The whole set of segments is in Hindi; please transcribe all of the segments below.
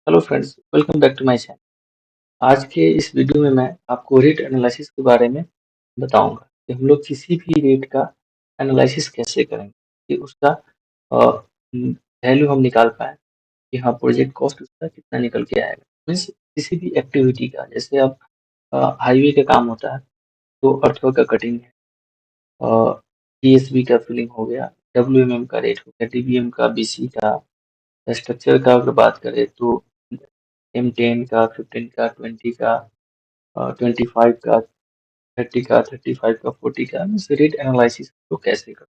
Hello friends, welcome back to my channel. आज के इस वीडियो में मैं आपको रेट एनालिसिस के बारे में बताऊंगा कि हम लोग किसी भी रेट का एनालिसिस कैसे करेंगे कि उसका वैल्यू हम निकाल पाए कि हाँ प्रोजेक्ट कॉस्ट उसका कितना निकल के आएगा। मीन्स किसी भी एक्टिविटी का, जैसे अब हाईवे का काम होता है तो अर्थवर्क का कटिंग है, टीएसबी का फिलिंग हो गया, डब्ल्यूएमएम का रेट हो गया, डीबीएम का, बीसी का, स्ट्रक्चर का अगर बात करें तो M10 का, 15 का, 20 का, 25 का, 30 का, 35 का, 40 का, मीन्स रेट एनालिसिस तो कैसे कर।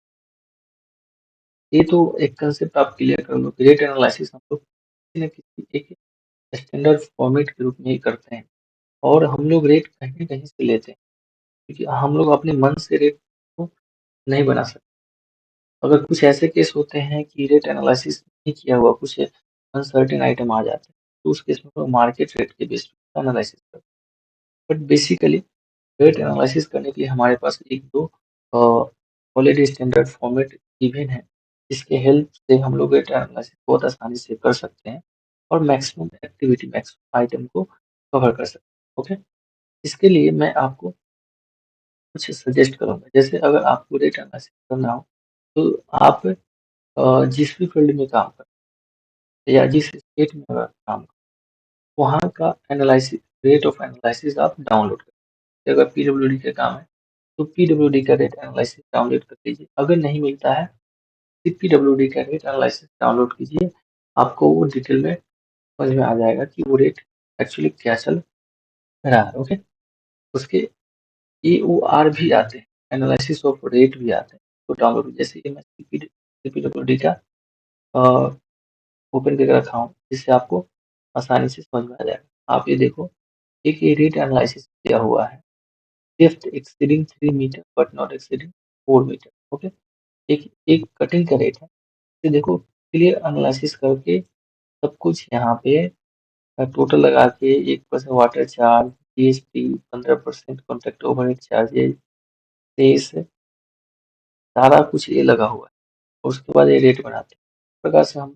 ये तो एक कंसेप्ट आप क्लियर कर लो कि रेट एनालिसिस हम लोग किसी न किसी एक स्टैंडर्ड फॉर्मेट के रूप में ही करते हैं और हम लोग रेट कहीं न कहीं से लेते हैं, क्योंकि हम लोग अपने मन से रेट को नहीं बना सकते। अगर कुछ ऐसे केस होते हैं कि रेट एनालिसिस नहीं किया हुआ कुछ अनसर्टेन आइटम आ जाते हैं, तो उस केस में हम लोग मार्केट रेट के बेस पे एनालिसिस करते हैं। बट बेसिकली रेट एनालिसिस करने के लिए हमारे पास एक दो ऑलरेडी स्टैंडर्ड फॉर्मेट गिवन है, जिसके हेल्प से हम लोग रेट एनालिसिस बहुत आसानी से कर सकते हैं और मैक्सिमम एक्टिविटी, मैक्सिमम आइटम को कवर कर सकते हैं। ओके, इसके लिए मैं आपको कुछ सजेस्ट करूंगा। जैसे अगर आपको रेट एनालिसिस करना हो तो आप जिस भी फील्ड में काम करें या जिस स्टेट में अगर काम करें, वहाँ का एनालिसिस, रेट ऑफ एनालिसिस आप डाउनलोड करें। अगर पीडब्ल्यूडी का काम है तो पीडब्ल्यूडी का रेट एनालिसिस डाउनलोड कर लीजिए। अगर नहीं मिलता है तो पीडब्ल्यूडी का रेट एनालिसिस डाउनलोड कीजिए। आपको वो डिटेल में समझ में आ जाएगा कि वो रेट एक्चुअली क्या चल रहा है। ओके, उसके EOR भी आते हैं, एनालिसिस ऑफ रेट भी आते हैं, तो डाउनलोड जैसे कि मैं पीडब्ल्यूडी का ओपन करके रखा हूँ, जिससे आपको आसानी से समझ में आ जाएगा। आप ये देखो, एक ये रेट एनालिसिस किया हुआ है, depth exceeding 3 metre but not exceeding 4 metre. Okay, एक एक कटिंग का रेट है। ये देखो, क्लियर एनालिसिस करके सब कुछ यहाँ पे टोटल लगा के 1% water charge, GST, 15% contract overhead charges, cess, सारा कुछ ये लगा हुआ है। और उसके बाद ये रेट बनाते हैं। इस प्रकार से हम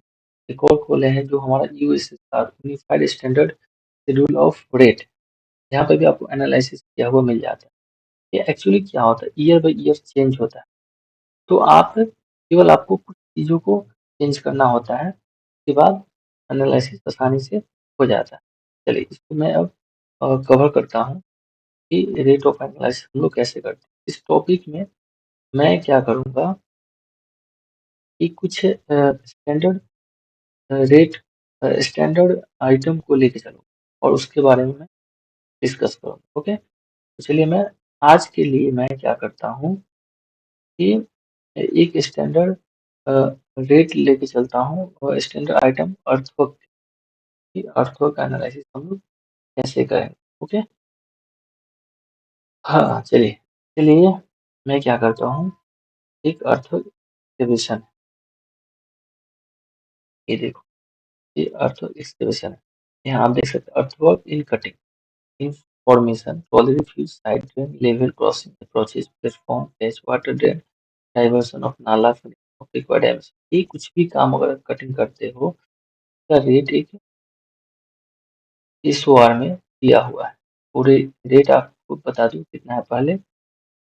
एक और खोले हैं जो हमारा USSR, unified standard schedule of rate. यहाँ पे भी आपको एनालिसिस किया हुआ मिल जाता है। ये एक्चुअली क्या होता है, ईयर बाई ईयर चेंज होता है, तो आप केवल आपको कुछ चीज़ों को चेंज करना होता है, उसके बाद एनालिसिस आसानी से हो जाता है। चलिए इसको मैं अब कवर करता हूँ कि रेट ऑफ एनालिसिस हम लोग कैसे करते हैं। इस टॉपिक में मैं क्या करूँगा कि कुछ स्टैंडर्ड रेट, स्टैंडर्ड आइटम को लेके चलूँ और उसके बारे में मैं डिस्कस करूँगा। ओके, तो चलिए मैं आज के लिए मैं क्या करता हूँ कि एक स्टैंडर्ड रेट लेके चलता हूँ और स्टैंडर्ड आइटम अर्थवर्क की, अर्थवर्क का एनालिसिस हम लोग कैसे करेंगे। ओके, हाँ चलिए चलिए मैं क्या करता हूँ, एक अर्थवर्क एक्सकवेशन, ये देखो, ये अर्थवर्क एक्सकवेशन है। यहाँ आप देख सकते हैं, earthwork in cutting, in formation, trolley refuge, side drain, level crossing approaches, platform, catch water drain, diversion of nala, filling of required damage. ये कुछ भी काम अगर कटिंग करते हो, का रेट एक इस वार में दिया हुआ है। पूरे रेट आपको बता दूं कितना है पहले।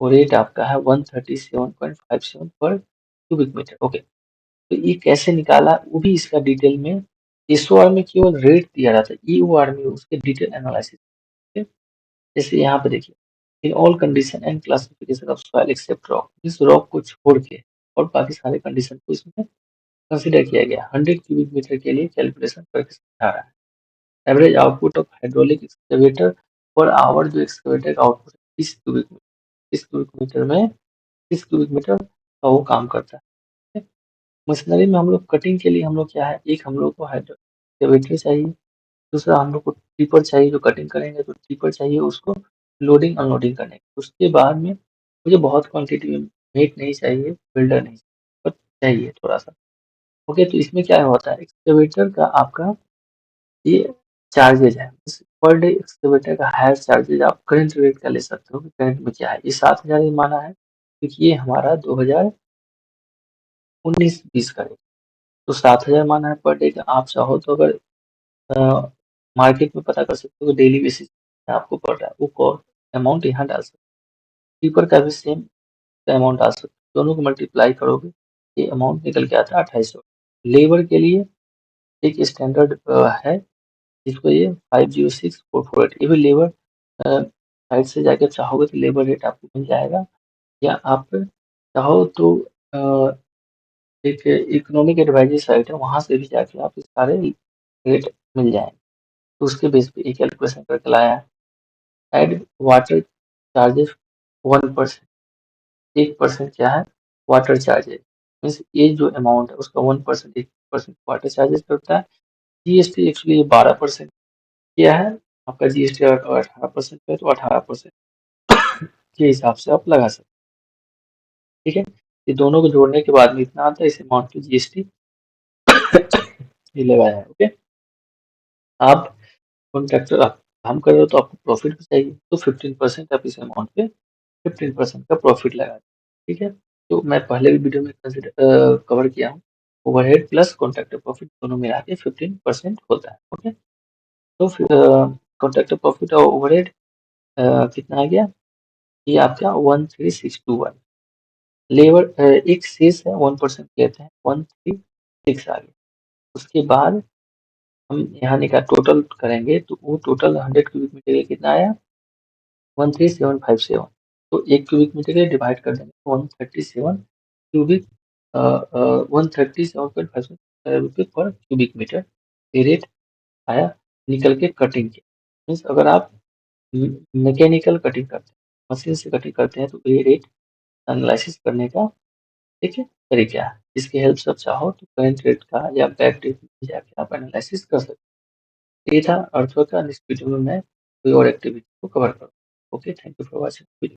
वो रेट आपका है 137.57 पर क्यूबिक मीटर। ओके, तो ये कैसे निकाला वो भी इसका डिटेल में, इस वार में केवल रेट दिया जाता है, ई वार में उसके डिटेल एनालिसिस। जैसे यहाँ पे देखिए, in all condition and classification of soil except rock, इस रॉक को छोड़ के और बाकी सारे कंडीशन को इसमें कंसिडर किया गया। 100 क्यूबिक मीटर के लिए कैलकुलेशन करके समझा रहा है। Average output of hydraulic excavator per hour, जो एक्सकेवेटर का output 30 cubic metre, 30 cubic metre में 30 क्यूबिक मीटर का वो काम करता है। मशीनरी में हम लोग कटिंग के लिए हम लोग क्या है, एक हम लोग को एक्सकेवेटर चाहिए, दूसरा हम लोग को टिपर चाहिए जो कटिंग करेंगे, तो टिपर चाहिए उसको लोडिंग अनलोडिंग करने के। उसके बाद में मुझे बहुत क्वांटिटी में मेट नहीं चाहिए, बिल्डर नहीं चाहिए, बट चाहिए थोड़ा सा। ओके, तो इसमें क्या होता है, एक्सकेवेटर का आपका ये चार्जेज है। पर डे एक्सकेवेटर का हायर चार्जेज आप करंट रेट का ले सकते हो कि करंट में क्या है। ये 7,000 ही माना है क्योंकि ये हमारा 2019-20 का है, तो 7,000 माना है पर डे का। आप चाहो तो अगर मार्केट में पता कर सकते हो डेली बेसिस आपको पड़ रहा है, वो अमाउंट यहाँ डाल सकते हो। कीपर का भी सेम अमाउंट डाल सकते हो, दोनों को मल्टीप्लाई करोगे ये अमाउंट निकल के आता है 2800। लेबर के लिए एक स्टैंडर्ड है जिसको ये 506448, ये भी लेबर साइट से जाकर चाहोगे तो लेबर रेट आपको मिल जाएगा, या आप चाहो तो एक इकोनॉमिक एडवाइजरी साइट है, वहाँ से भी जाके आप सारे रेट मिल जाएंगे। तो उसके बेस पे एक कैलकुलेशन करके लाया है। एड वाटर चार्जेस 1%, 1% क्या है वाटर चार्जेस, मीन्स ये जो अमाउंट है उसका 1%, 1% वाटर चार्जेस करता है। जीएसटी एक्चुअली ये 12% किया है, आपका जीएसटी 18% है तो 18% के हिसाब से आप लगा सकते हैं। ठीक है, ये दोनों को जोड़ने के बाद में इतना आता है, इस अमाउंट की जीएसटी ये लगाया है। ओके, आप कॉन्ट्रैक्टर आप काम कर रहे हो तो आपको प्रॉफिट भी चाहिए, तो 15% आप इस अमाउंट पे 15% का प्रॉफिट लगा दें। ठीक है, तो मैं पहले भी वीडियो में कवर किया हूँ, ओवरहेड प्लस कॉन्ट्रैक्टर प्रॉफिट दोनों मिला के 15% होता है। ओके, तो कॉन्ट्रैक्टर प्रॉफिट और ओवरहेड कितना आ गया, ये आपका 13621। लेबर एक शेष है 1% लेते हैं, 136 आ गया। उसके बाद हम यहाँ निकाल टोटल करेंगे तो वो टोटल 100 क्यूबिक मीटर का कितना आया, 13757। तो एक क्यूबिक मीटर के डिवाइड कर देंगे 137 क्यूबिक 137.5 रुपये पर क्यूबिक मीटर ये रेट आया निकल के कटिंग के। मीन्स अगर आप मैकेनिकल कटिंग करते हैं, मशीन से कटिंग करते हैं, तो ये रेट एनालिसिस करने का एक तरीका है, इसकी हेल्प से आप चाहो तो करंट रेट का या बैक डेट में जाके आप एनालिसिस कर सकते हैं। ये था अर्थवर्क का। नेक्स्ट वीडियो में मैं कोई और एक्टिविटी को कवर करूँ। Okay, thank you for watching.